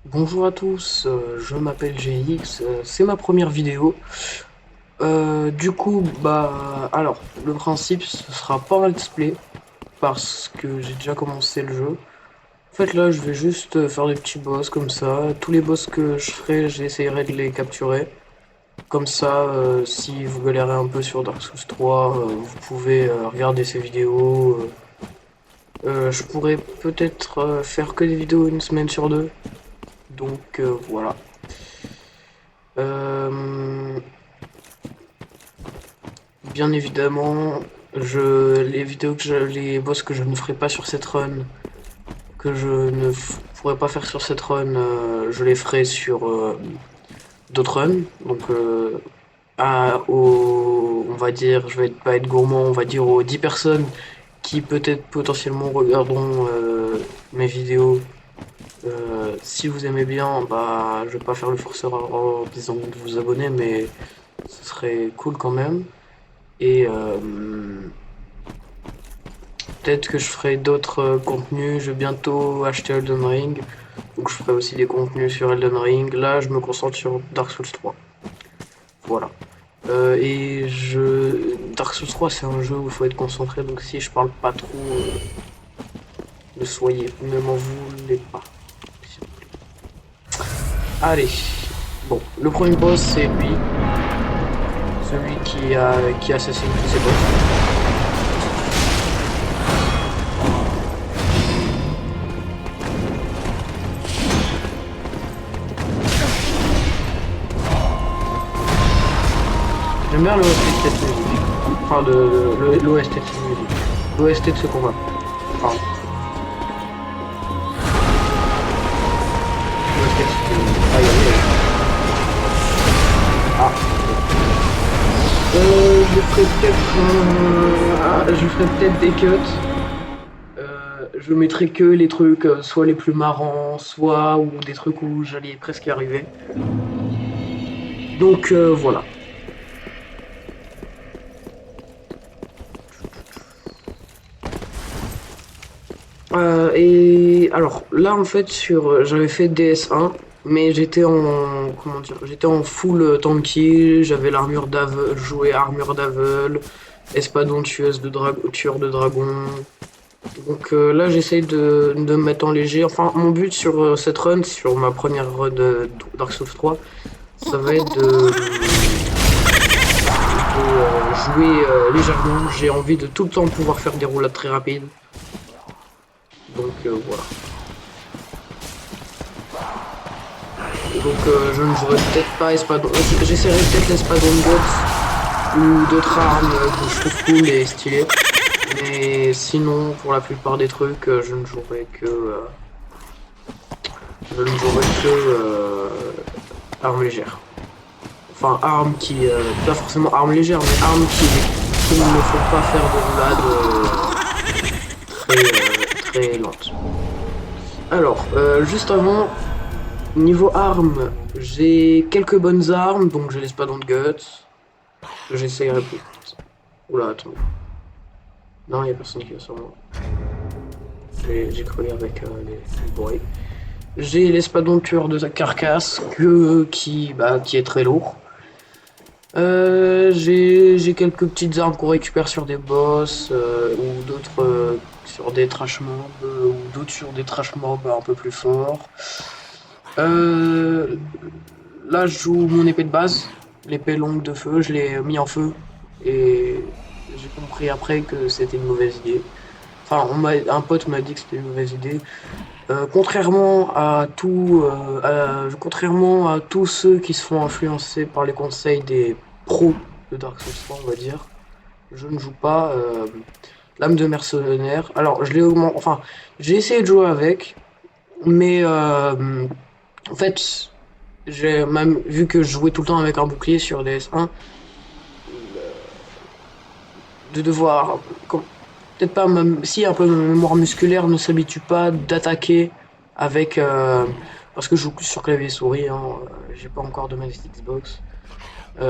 Bonjour à tous, je m'appelle GX, c'est ma première vidéo. Alors, le principe, ce sera pas un let's play, parce que j'ai déjà commencé le jeu. En fait, là, je vais juste faire des petits boss comme ça. Tous les boss que je ferai, j'essayerai de les capturer. Comme ça, si vous galérez un peu sur Dark Souls 3, vous pouvez regarder ces vidéos. Je pourrais peut-être faire que des vidéos une semaine sur deux. Donc voilà. Euh, Bien évidemment, les boss que je ne ferai pas sur cette run, que je ne pourrai pas faire sur cette run, je les ferai sur d'autres runs. Donc, on va dire, je vais pas être gourmand, on va dire aux 10 personnes qui peut-être potentiellement regarderont mes vidéos. Si vous aimez bien, bah, je vais pas faire le forceur en disant de vous abonner, mais ce serait cool quand même. Et peut-être que je ferai d'autres contenus. Je vais bientôt acheter Elden Ring. Donc je ferai aussi des contenus sur Elden Ring. Là, je me concentre sur Dark Souls 3. Voilà. Dark Souls 3, c'est un jeu où il faut être concentré. Donc si je parle pas trop, ne m'en voulez pas. Allez. Bon, le premier boss, c'est lui. Celui qui assassine tous ses boss. J'aime bien l'OST de cette musique. Enfin, l'OST de cette musique. L'OST de ce combat. Pardon. L'OST de cette musique. Aïe, aïe, aïe. Ah. Je ferai peut-être des cuts. Je mettrai que les trucs soit les plus marrants, soit ou des trucs où j'allais presque y arriver. Donc voilà. Et alors là en fait j'avais fait DS1, mais j'étais en comment dire, j'étais en full tanky, j'avais l'armure d'aveugle, joué armure d'aveugle, espadon tueur de dragon. Donc là j'essaye de me mettre en léger. Enfin mon but sur cette run, sur ma première run de Dark Souls 3, ça va être de jouer légèrement. J'ai envie de tout le temps pouvoir faire des roulades très rapides. Donc voilà. Donc je ne jouerai peut-être pas Espadon. J'essaierai peut-être l'Espadon Guts ou d'autres armes que je trouve cool et stylées. Mais sinon, pour la plupart des trucs, je ne jouerai que armes légères. Enfin, armes qui, pas forcément armes légères, mais armes qui ne me font pas faire de roulades très lentes. Alors, juste avant, niveau armes, j'ai quelques bonnes armes, donc j'ai l'espadon de Guts. J'essayerai plus. Oula, attends. Non, il a personne qui va sur moi. J'ai cru avec les bourrés. J'ai l'espadon tueur de carcasse qui est très lourd. J'ai quelques petites armes qu'on récupère sur des boss ou d'autres sur des trash mobs ou d'autres sur des trash mobs un peu plus forts. Euh, Là, je joue mon épée de base, l'épée longue de feu. Je l'ai mis en feu et j'ai compris après que c'était une mauvaise idée. Enfin, un pote m'a dit que c'était une mauvaise idée. Contrairement à tous ceux qui se font influencer par les conseils des pros de Dark Souls 3, on va dire, je ne joue pas l'âme de mercenaire. Alors, je l'ai augmenté, enfin, j'ai essayé de jouer avec, mais en fait, j'ai même vu que je jouais tout le temps avec un bouclier sur DS1, de devoir, peut-être pas même si un peu ma mémoire musculaire ne s'habitue pas d'attaquer avec parce que je joue plus sur clavier et souris, hein, j'ai pas encore de manette Xbox.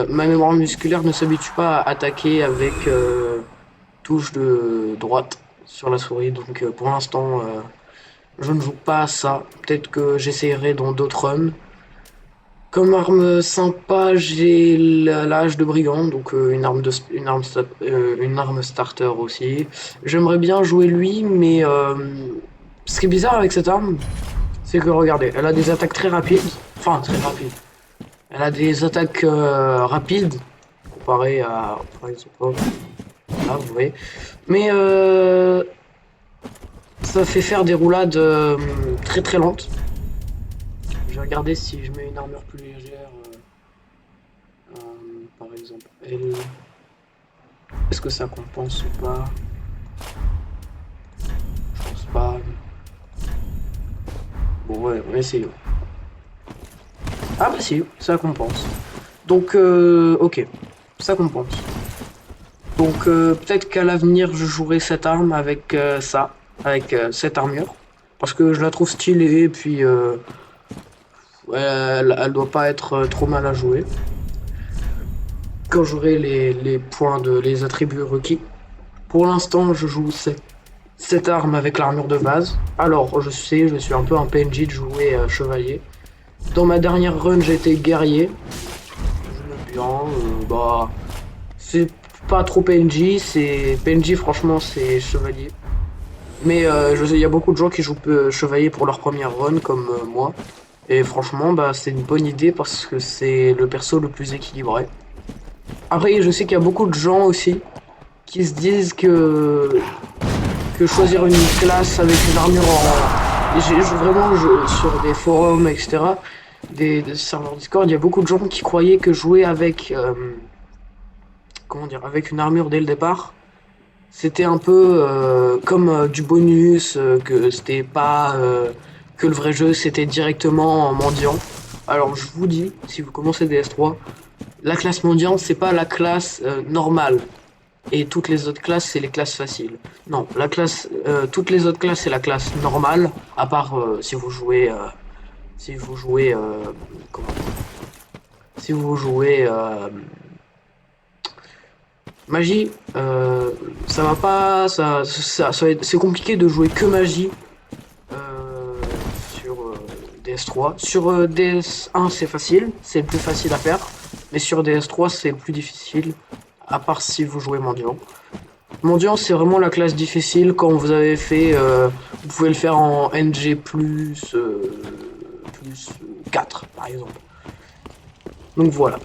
Ma mémoire musculaire ne s'habitue pas à attaquer avec touche de droite sur la souris, donc pour l'instant Je ne joue pas à ça. Peut-être que j'essayerai dans d'autres runs. Comme arme sympa, j'ai l'âge de brigand, donc une arme starter aussi. J'aimerais bien jouer lui, mais ce qui est bizarre avec cette arme, c'est que regardez, elle a des attaques très rapides. Enfin, très rapides. Elle a des attaques rapides, comparé à, par exemple, là, vous voyez. Mais ça fait faire des roulades très très lentes. Je vais regarder si je mets une armure plus légère. Par exemple, elle. Est-ce que ça compense ou pas? Je pense pas. Bon, ouais, on essaye. Ah, bah si, ça compense. Donc, ok, ça compense. Donc, peut-être qu'à l'avenir, je jouerai cette arme avec ça, avec cette armure. Parce que je la trouve stylée, et puis ouais, elle doit pas être trop mal à jouer. Quand j'aurai les points les attributs requis. Pour l'instant, je joue cette arme avec l'armure de base. Alors, je sais, je suis un peu un PNJ de jouer chevalier. Dans ma dernière run, j'étais guerrier. Je bien, bah, c'est pas trop PNJ, c'est PNJ franchement c'est chevalier. Mais je sais, il y a beaucoup de gens qui jouent chevalier pour leur première run comme moi. Et franchement, bah, c'est une bonne idée parce que c'est le perso le plus équilibré. Après, je sais qu'il y a beaucoup de gens aussi qui se disent que choisir une classe avec une armure en... Vraiment, sur des forums, etc., des serveurs Discord, il y a beaucoup de gens qui croyaient que jouer avec, comment dire, avec une armure dès le départ, c'était un peu comme du bonus, que c'était pas... que le vrai jeu, c'était directement en mendiant. Alors, je vous dis, si vous commencez DS3, la classe mendiant, c'est pas la classe normale. Et toutes les autres classes, c'est les classes faciles. Non, toutes les autres classes, c'est la classe normale, à part si vous jouez, comment, si vous jouez magie, ça va pas, c'est compliqué de jouer que magie sur DS3. Sur DS1, c'est facile, c'est le plus facile à faire, mais sur DS3, c'est le plus difficile, à part si vous jouez mendiant. Mendiant, c'est vraiment la classe difficile quand vous avez fait. Vous pouvez le faire en NG plus 4, par exemple. Donc voilà.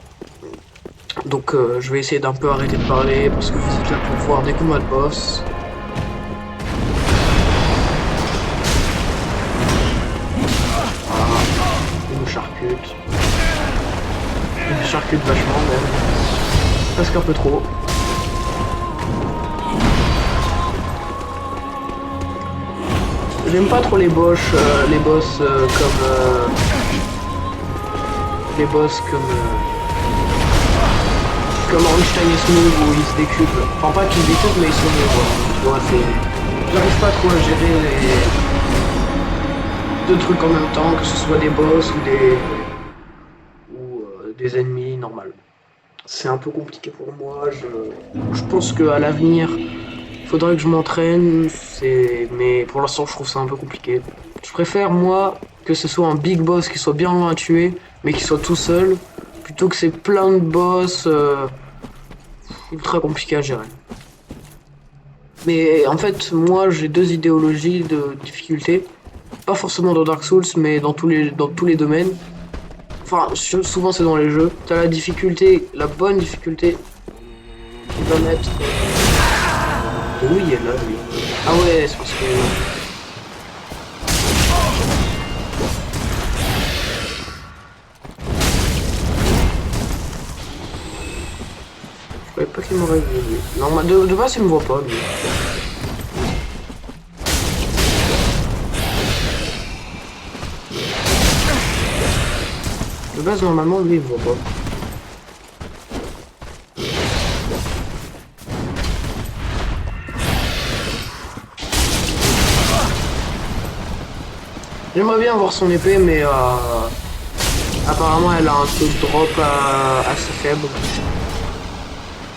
Donc je vais essayer d'un peu arrêter de parler parce que vous êtes là pour voir des combats de boss. Voilà. Il me charcute. Il me charcute vachement même. Presque un peu trop. J'aime pas trop les boss comme les boss comme Einstein et Smooth où ils se décuplent. Enfin pas qu'ils se décuplent mais ils sont mieux quoi. Tu vois, j'arrive pas trop à gérer les deux trucs en même temps, que ce soit des boss ou des ennemis normaux. C'est un peu compliqué pour moi. Je pense qu'à l'avenir faudrait que je m'entraîne, mais pour l'instant je trouve ça un peu compliqué. Je préfère moi que ce soit un big boss qui soit bien loin à tuer, mais qui soit tout seul, plutôt que c'est plein de boss ultra compliqués à gérer. Mais en fait, moi j'ai deux idéologies de difficulté, pas forcément dans Dark Souls, mais dans tous les domaines. Enfin, souvent c'est dans les jeux. T'as la difficulté, la bonne difficulté, qui va mettre. Oui, elle est là, lui. Ah ouais, c'est parce que... Je croyais pas qu'il m'aurait vu, lui. Non, de base, il me voit pas, lui. De base, normalement, lui, il me voit pas. J'aimerais bien avoir son épée, mais apparemment elle a un taux de drop assez faible.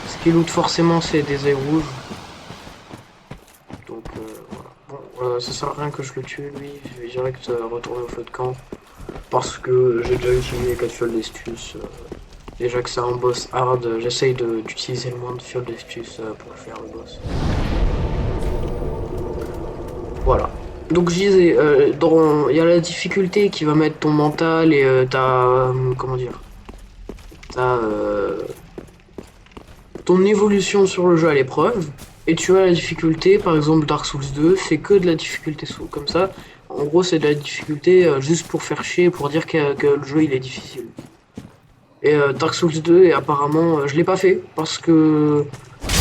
Ce qui loot forcément c'est des ailes rouges. Donc voilà. Bon, Ça sert à rien que je le tue, lui, je vais direct retourner au feu de camp. Parce que j'ai déjà utilisé 4 fioles d'estus. Déjà que c'est un boss hard, j'essaye d'utiliser le moins de fioles d'estus pour faire le boss. Voilà. Donc je disais, il y a la difficulté qui va mettre ton mental et comment dire, ta, ton évolution sur le jeu à l'épreuve. Et tu as la difficulté, par exemple Dark Souls 2, c'est que de la difficulté comme ça. En gros, c'est de la difficulté juste pour faire chier, pour dire que le jeu il est difficile. Et Dark Souls 2, et apparemment, je l'ai pas fait parce que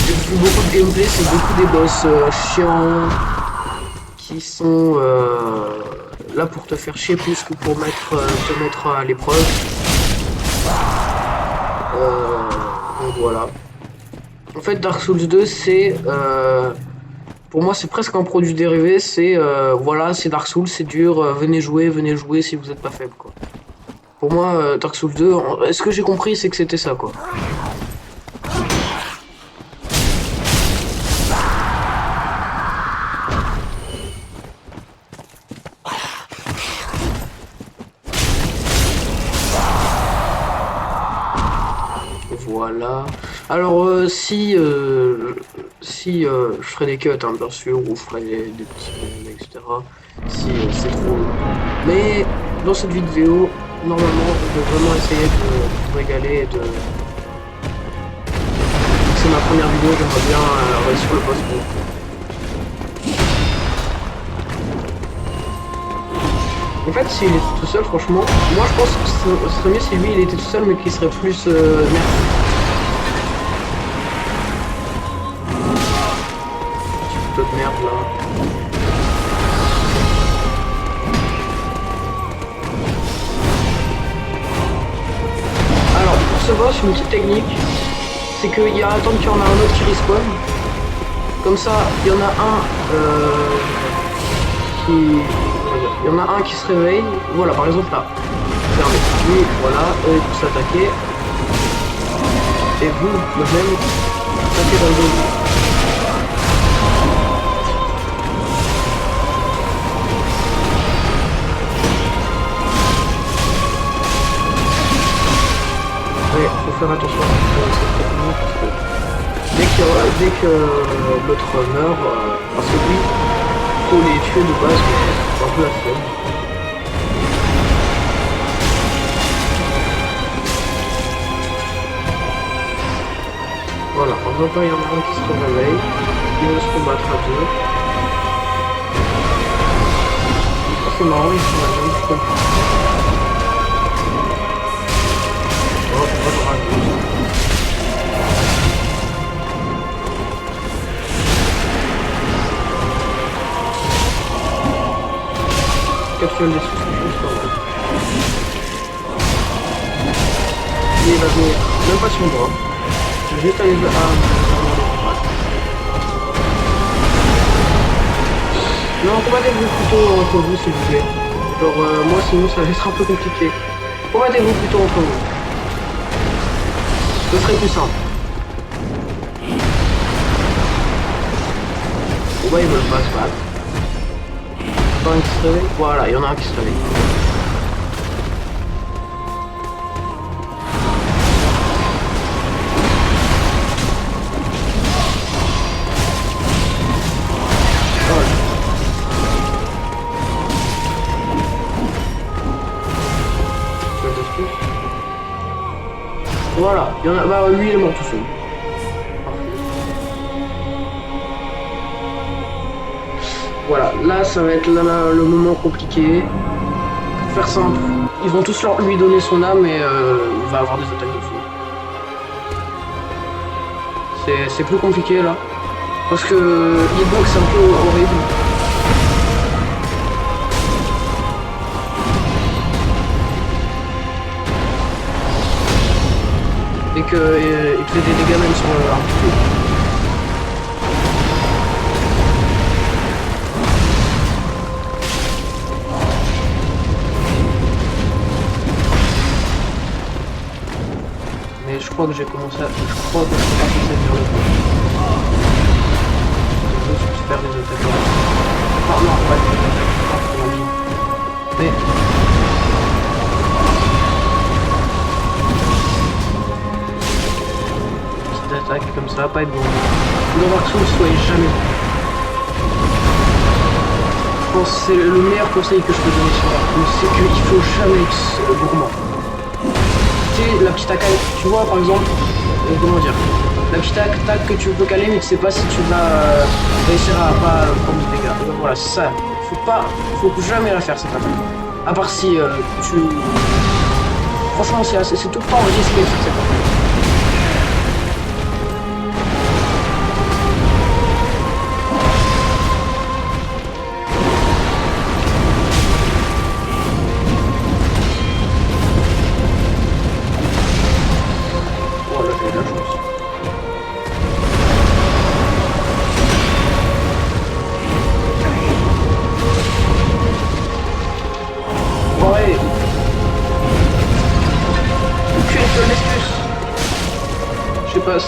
j'ai vu beaucoup de gameplay, c'est beaucoup des boss chiants qui sont là pour te faire chier plus que pour te mettre à l'épreuve. Donc voilà. En fait, Dark Souls 2, c'est pour moi, c'est presque un produit dérivé. C'est voilà, c'est Dark Souls, c'est dur. Venez jouer si vous n'êtes pas faible, quoi. Pour moi, Dark Souls 2, ce que j'ai compris, c'est que c'était ça, quoi. Voilà. Alors, si je ferai des cuts, hein, bien sûr, ou je ferai des petits memes, etc. Si c'est trop. Mais dans cette vidéo, normalement, je vais vraiment essayer de vous régaler et de. C'est ma première vidéo, j'aimerais bien réussir le post. En fait, s'il était tout seul, franchement, moi je pense que ce serait mieux si lui il était tout seul, mais qu'il serait plus nerveux. De merde là. Alors pour ce boss, une petite technique, c'est qu'il y a attendre qu'il y en a un autre qui respawn. Comme ça, il y en a un il y en a un qui se réveille. Voilà, par exemple là. Regardez, lui, voilà, eux ils vont s'attaquer. Et vous, le même, attaquez dans le dos. Faut faire attention à cette technique parce que dès que l'autre meurt, parce que lui, faut les tuer de base, mais c'est un peu la flemme. Voilà, en même temps il y en a un qui se réveille, ils vont se combattre à deux. Ça c'est marrant, ils sont la même chose. Quatre fioles des sous-sous, c'est pas mal. Et il va venir, même pas sur moi. Je vais juste aller non, combattez-vous plutôt entre vous s'il vous plaît. Genre moi sinon ça va être un peu compliqué. Combattez-vous plutôt entre vous. Ce serait plus simple. Bon bah ils veulent pas se battre. Un qui se réveille. Voilà, il y en a un qui se réveille. Voilà, il y en a. Bah lui il est mort tout seul. Voilà, là ça va être le moment compliqué. Pour faire simple, ils vont tous lui donner son âme et il va avoir des attaques de feu. C'est plus compliqué là. Parce que Hitbox c'est un peu horrible. Et qu'il te fait des dégâts même sur un petit peu. Mais je crois que j'ai commencé à... Je crois que je suis pas censé faire le coup. Je vais juste faire des attaques. Non, non, ouais. Mais... Petite attaque comme ça va pas être bon. Dans Dark Souls, soyez jamais. Je pense que c'est le meilleur conseil que je peux donner sur Dark Souls, c'est qu'il faut jamais être gourmand. Tu sais, la petite attaque, tu vois par exemple, comment dire, la petite attaque que tu peux caler mais tu sais pas si tu vas réussir à pas prendre du dégât. Donc voilà, c'est ça. Faut jamais la faire cette attaque. À part si tu... Franchement, c'est tout le temps risqué de faire cette attaque.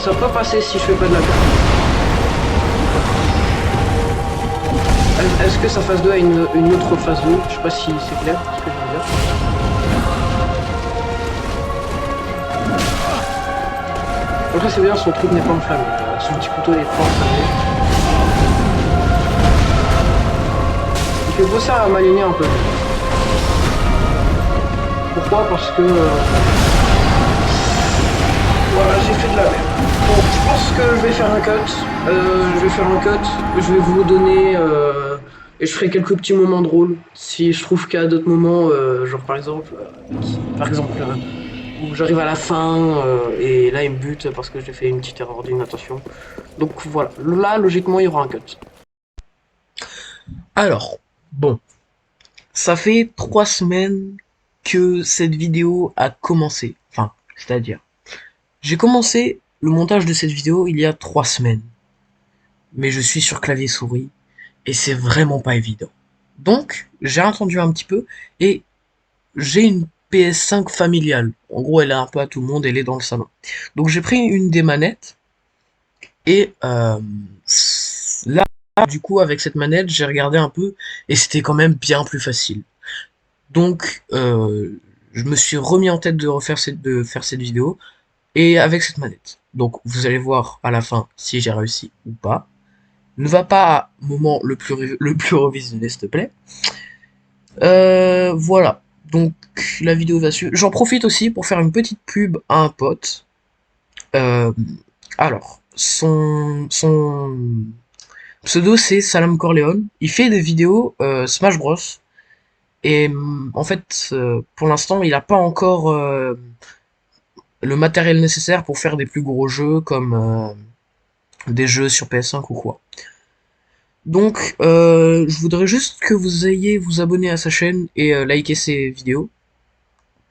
Ça peut passer si je fais pas de la carte. Est-ce que sa phase 2 a une autre phase 2? Je sais pas si c'est clair ce que je veux dire. Après c'est bien, son truc n'est pas enflammé. Son petit couteau n'est pas enflammé. Il fait bosser à m'aligner un peu. Pourquoi? Parce que... Voilà, j'ai fait de la merde. Bon, je pense que je vais faire un cut. Je vais vous donner... et je ferai quelques petits moments drôles. Si je trouve qu'il y a d'autres moments, genre par exemple... où j'arrive à la fin, et là il me bute parce que j'ai fait une petite erreur d'inattention. Donc voilà, là logiquement il y aura un cut. Alors, bon. Ça fait 3 semaines que cette vidéo a commencé. Enfin, c'est-à-dire... J'ai commencé le montage de cette vidéo il y a 3 semaines. Mais je suis sur clavier souris et c'est vraiment pas évident. Donc, j'ai attendu un petit peu et j'ai une PS5 familiale. En gros, elle est un peu à tout le monde, elle est dans le salon. Donc j'ai pris une des manettes et là, du coup, avec cette manette, j'ai regardé un peu et c'était quand même bien plus facile. Donc, je me suis remis en tête de faire cette vidéo. Et avec cette manette. Donc vous allez voir à la fin si j'ai réussi ou pas. Ne va pas à moment le plus revisionné s'il te plaît. Voilà. Donc la vidéo va suivre. J'en profite aussi pour faire une petite pub à un pote. Alors, son pseudo c'est Salam Corleone. Il fait des vidéos Smash Bros. Et en fait, pour l'instant, il n'a pas encore... le matériel nécessaire pour faire des plus gros jeux comme des jeux sur PS5 ou quoi. Donc je voudrais juste que vous ayez vous abonner à sa chaîne et liker ses vidéos.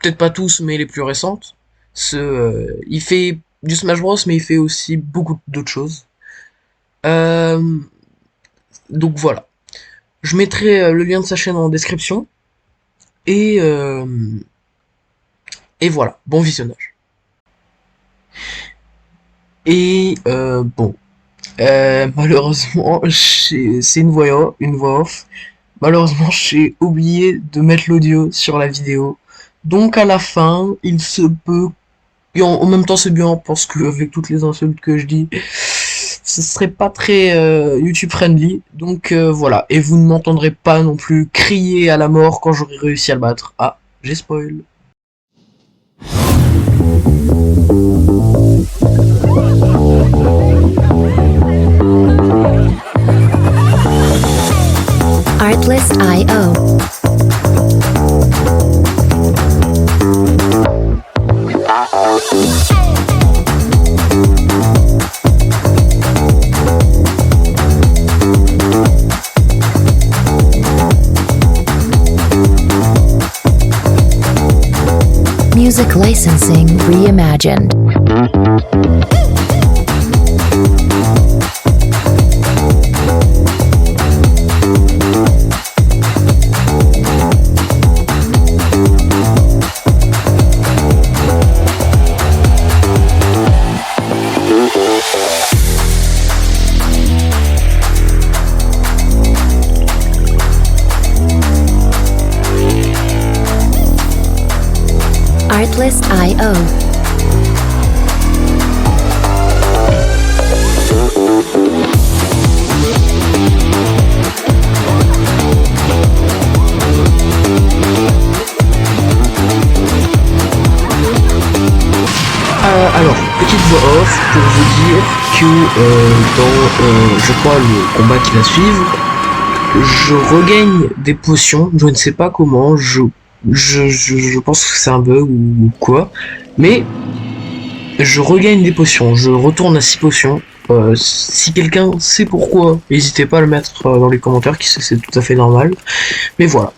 Peut-être pas tous mais les plus récentes. Il fait du Smash Bros mais il fait aussi beaucoup d'autres choses. Donc voilà. Je mettrai le lien de sa chaîne en description. Et voilà, bon visionnage. Et bon, malheureusement, c'est une voix off. Malheureusement, j'ai oublié de mettre l'audio sur la vidéo. Donc à la fin, il se peut... Et en même temps, c'est bien parce que avec toutes les insultes que je dis, ce serait pas très YouTube friendly. Donc voilà. Et vous ne m'entendrez pas non plus crier à la mort quand j'aurai réussi à le battre. Ah, j'ai spoil. Artlist.io. Music licensing reimagined. Artlist.io. Alors, petite voix off pour vous dire que dans, je crois, le combat qui va suivre, je regagne des potions, je ne sais pas comment, je pense que c'est un bug ou quoi, mais je regagne des potions, je retourne à 6 potions. Si quelqu'un sait pourquoi, n'hésitez pas à le mettre dans les commentaires, qui sait que c'est tout à fait normal, mais voilà.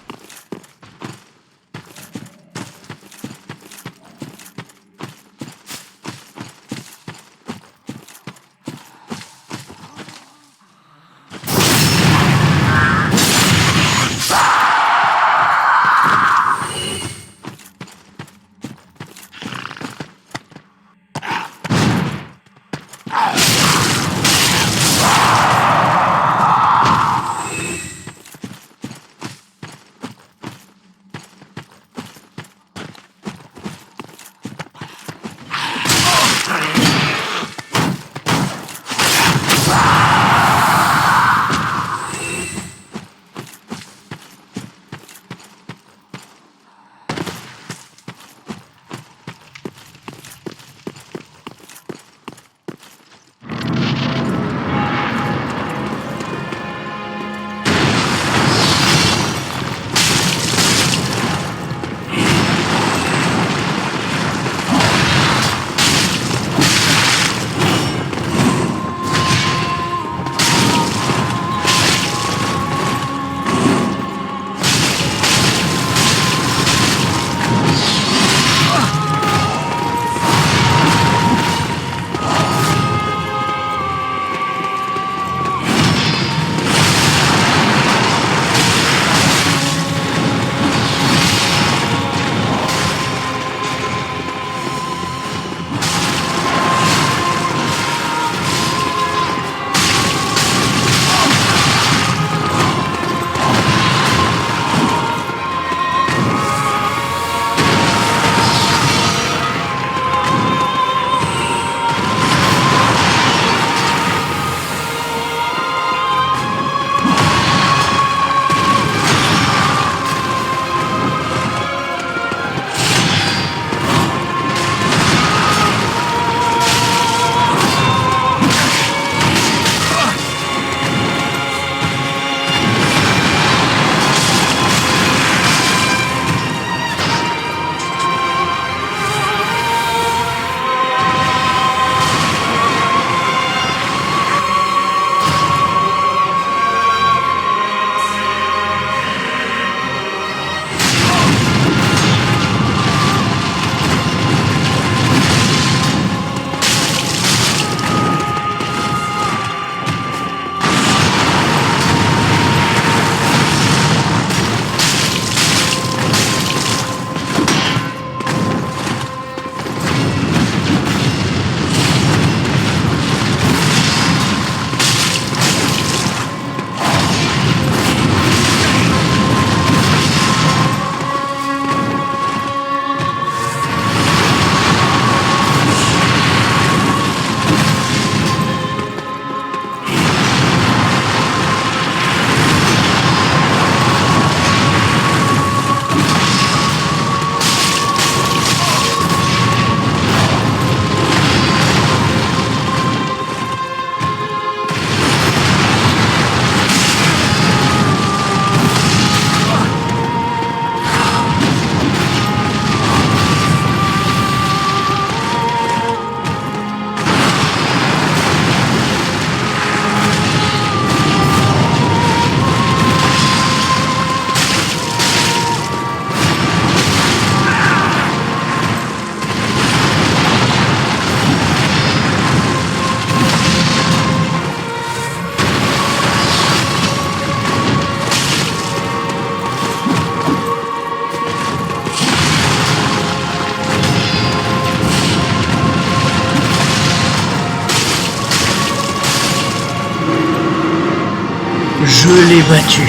Je l'ai battu.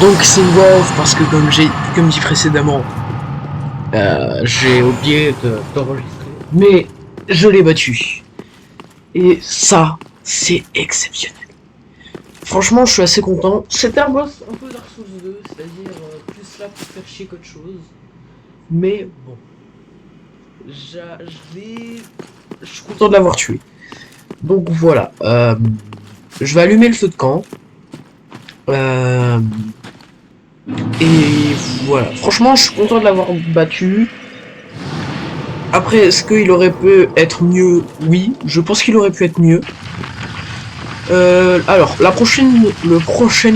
Donc c'est une voix off parce que comme dit précédemment, J'ai oublié d'enregistrer, mais je l'ai battu. Et ça, c'est exceptionnel. Franchement, je suis assez content. C'était un boss un peu Dark Souls 2, c'est-à-dire plus là pour faire chier qu'autre chose. Mais bon, je suis content de l'avoir tué. Donc voilà, je vais allumer le feu de camp. Et voilà, franchement, je suis content de l'avoir battu. Après, est-ce qu'il aurait pu être mieux? Oui, je pense qu'il aurait pu être mieux. Alors, la prochaine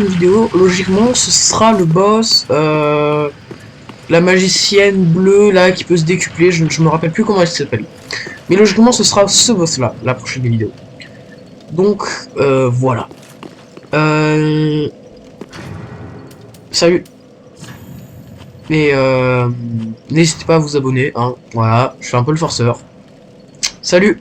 vidéo, logiquement, ce sera le boss, la magicienne bleue, là, qui peut se décupler, je me rappelle plus comment elle s'appelle. Mais logiquement, ce sera ce boss-là, la prochaine vidéo. Donc, voilà. Salut. Et n'hésitez pas à vous abonner, hein, voilà, je suis un peu le forceur. Salut.